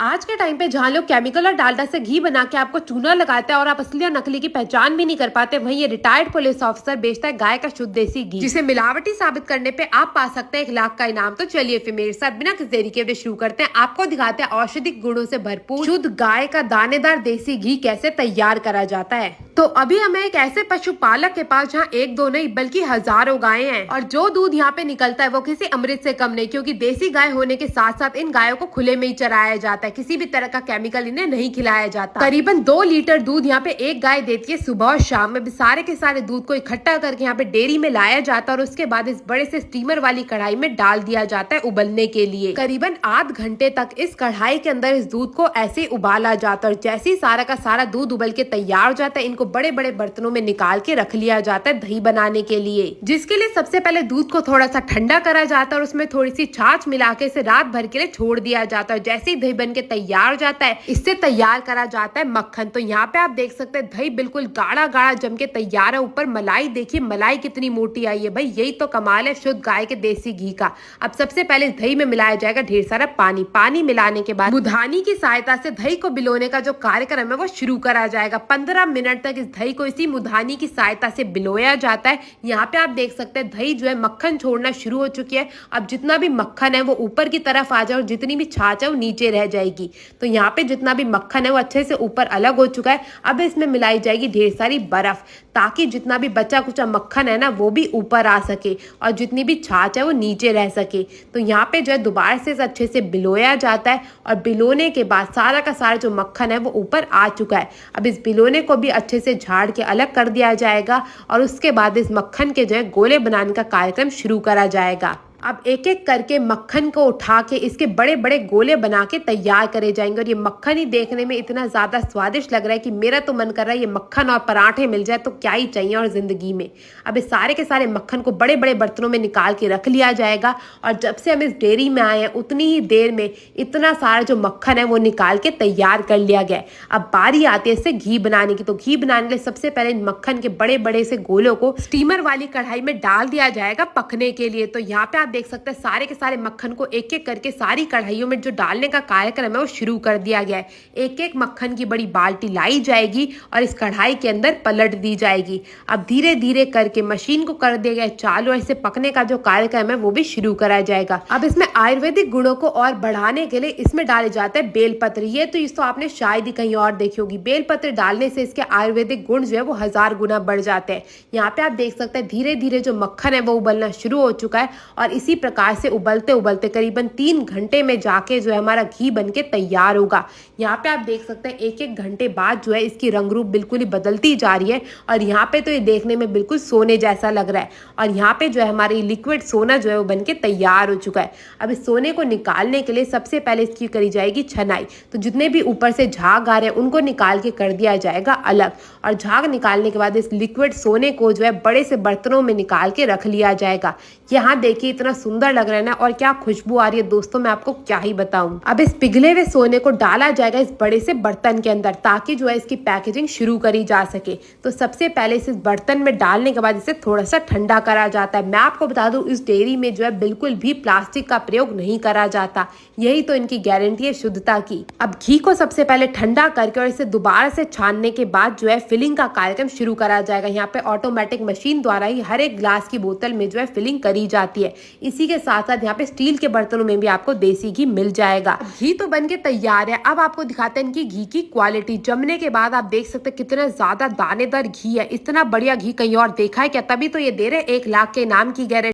आज के टाइम पे जहाँ लोग केमिकल और डालडा से घी बना के आपको चूना लगाते हैं और आप असली और नकली की पहचान भी नहीं कर पाते, वहीं ये रिटायर्ड पुलिस ऑफिसर बेचता है गाय का शुद्ध देसी घी, जिसे मिलावटी साबित करने पे आप पा सकते हैं 1 लाख का इनाम। तो चलिए फिर मेरे साथ बिना किसी देरी के शुरू करते हैं। आपको दिखाते हैं औषधिक गुणों से भरपूर शुद्ध गाय का दानेदार देसी घी कैसे तैयार करा जाता है। तो अभी हमें एक ऐसे पशुपालक के पास जहाँ 1-2 नहीं बल्कि हजारों गायें हैं, और जो दूध यहाँ पे निकलता है वो किसी अमृत से कम नहीं, क्योंकि देसी गाय होने के साथ साथ इन गायों को खुले में ही चराया जाता है। किसी भी तरह का केमिकल इन्हें नहीं खिलाया जाता। करीबन 2 लीटर दूध यहाँ पे एक गाय देती है सुबह और शाम में। सारे के सारे दूध को इकट्ठा करके यहाँ पे डेयरी में लाया जाता है और उसके बाद इस बड़े से स्टीमर वाली कढ़ाई में डाल दिया जाता है उबलने के लिए। करीबन आध घंटे तक इस कढ़ाई के अंदर इस दूध को ऐसे उबाला जाता है और जैसे ही सारा का सारा दूध उबल के तैयार हो जाता है, इनको बड़े बड़े बर्तनों में निकाल के रख लिया जाता है दही बनाने के लिए, जिसके लिए सबसे पहले दूध को थोड़ा सा ठंडा करा जाता है और उसमें थोड़ी सी छाछ मिला के इसे रात भर के लिए छोड़ दिया जाता है। जैसे ही दही बन के तैयार हो जाता है, इससे तैयार करा जाता है मक्खन। तो यहाँ पे आप देख सकते हैं दही बिल्कुल गाढ़ा गाढ़ा जम के तैयार है। ऊपर मलाई देखिए, मलाई कितनी मोटी आई है भाई, यही तो कमाल है शुद्ध गाय के देसी घी का। अब सबसे पहले इस दही में मिलाया जाएगा ढेर सारा पानी। पानी मिलाने के बाद बुधानी की सहायता से दही को बिलोने का जो कार्यक्रम है वो शुरू करा जाएगा। 15 मिनट तक इस दही को इसी मुधानी की सहायता से बिलोया जाता है। यहाँ पे आप देख सकते हैं दही जो है मक्खन छोड़ना शुरू हो चुकी है। अब जितना भी मक्खन है वो ऊपर की तरफ आ जाए और जितनी भी छाछ है वो नीचे रह जाएगी। तो यहाँ पे जितना भी मक्खन है वो अच्छे से ऊपर अलग हो चुका है। अब इसमें मिलाई जाएगी ढेर सारी बर्फ, ताकि जितना भी बचा कुचा मक्खन है ना वो भी ऊपर आ सके और जितनी भी छाछ है वो नीचे रह सके। तो यहाँ पे जो है दोबारा से अच्छे से बिलोया जाता है और बिलोने के बाद सारा का सारा जो मक्खन है वो ऊपर आ चुका है। अब इस बिलोने को भी अच्छे से झाड़ के अलग कर दिया जाएगा और उसके बाद इस मक्खन के जो है गोले बनाने का कार्यक्रम शुरू करा जाएगा। अब एक एक करके मक्खन को उठा के इसके बड़े बड़े गोले बना के तैयार करे जाएंगे और ये मक्खन ही देखने में इतना ज़्यादा स्वादिष्ट लग रहा है कि मेरा तो मन कर रहा है ये मक्खन और पराठे मिल जाए तो क्या ही चाहिए और ज़िंदगी में। अब इस सारे के सारे मक्खन को बड़े बड़े बर्तनों में निकाल के रख लिया जाएगा और जब से हम इस डेयरी में आए हैं उतनी ही देर में इतना सारा जो मक्खन है वो निकाल के तैयार कर लिया गया है। अब बारी आती है इससे घी बनाने की। तो घी बनाने के लिए सबसे पहले इन मक्खन के बड़े बड़े से गोलों को स्टीमर वाली कढ़ाई में डाल दिया जाएगा पकने के लिए। तो यहाँ पे आप देख सकते हैं सारे के सारे मक्खन को एक एक करके सारी कढ़ाइयों में जो डालने का कार्यक्रम है वो शुरू कर दिया गया है। एक एक मक्खन की बड़ी बाल्टी लाई जाएगी और इस कढ़ाई के अंदर पलट दी जाएगी। अब धीरे धीरे करके मशीन को कर दिया गया चालू और इसे पकने का जो कार्यक्रम है वो भी शुरू कराया जाएगा। अब इसमें आयुर्वेदिक गुणों को और बढ़ाने के लिए इसमें डाले जाते हैं बेलपत्र। ये तो इसको आपने शायद ही कहीं और देखी होगी। बेलपत्र डालने से इसके आयुर्वेदिक गुण जो है वो 1000 गुना बढ़ जाते हैं। यहाँ पे आप देख सकते हैं धीरे धीरे जो मक्खन है वो उबलना शुरू हो चुका है और इसी प्रकार से उबलते उबलते करीबन 3 घंटे में जाके जो है हमारा घी बनके तैयार होगा। यहाँ पे आप देख सकते हैं 1-1 घंटे बाद जो है इसकी रंग रूप बिल्कुल ही बदलती जा रही है और यहाँ पे तो ये देखने में बिल्कुल सोने जैसा लग रहा है। और यहाँ पे जो है हमारी लिक्विड सोना जो है वो बनके तैयार हो चुका है। अब इस सोने को निकालने के लिए सबसे पहले इसकी करी जाएगी छनाई। तो जितने भी ऊपर से झाग आ रहे हैं उनको निकाल के कर दिया जाएगा अलग और झाग निकालने के बाद इस लिक्विड सोने को जो है बड़े से बर्तनों में निकाल के रख लिया जाएगा। यहाँ देखिए इतना सुंदर लग रहा है ना और क्या खुशबू आ रही है दोस्तों, मैं आपको क्या ही बताऊं। अब इस पिघले हुए सोने को डाला जाएगा इस बड़े से बर्तन के अंदर ताकि जो है इसकी पैकेजिंग शुरू करी जा सके। तो सबसे पहले इस बर्तन में डालने के बाद इसे थोड़ा सा ठंडा करा जाता है। मैं आपको बता दूं इस डेयरी में जो है बिल्कुल भी प्लास्टिक का प्रयोग नहीं करा जाता, यही तो इनकी गारंटी है शुद्धता की। अब घी को सबसे पहले ठंडा करके और इसे दोबारा से छानने के बाद जो है फिलिंग का कार्यक्रम शुरू करा जाएगा। यहाँ पे ऑटोमेटिक मशीन द्वारा ही हर एक ग्लास की बोतल में जो है फिलिंग करी जाती है। इसी के साथ साथ यहाँ पे स्टील के बर्तनों में भी आपको देसी घी मिल जाएगा। घी तो बनके तैयार है। अब आपको दिखाते हैं इनकी घी की क्वालिटी। जमने के बाद आप देख सकते हैं कितना ज्यादा दानेदार घी है। इतना बढ़िया घी कहीं और देखा है क्या? तभी तो ये दे रहे 1 लाख के इनाम की गारंटी।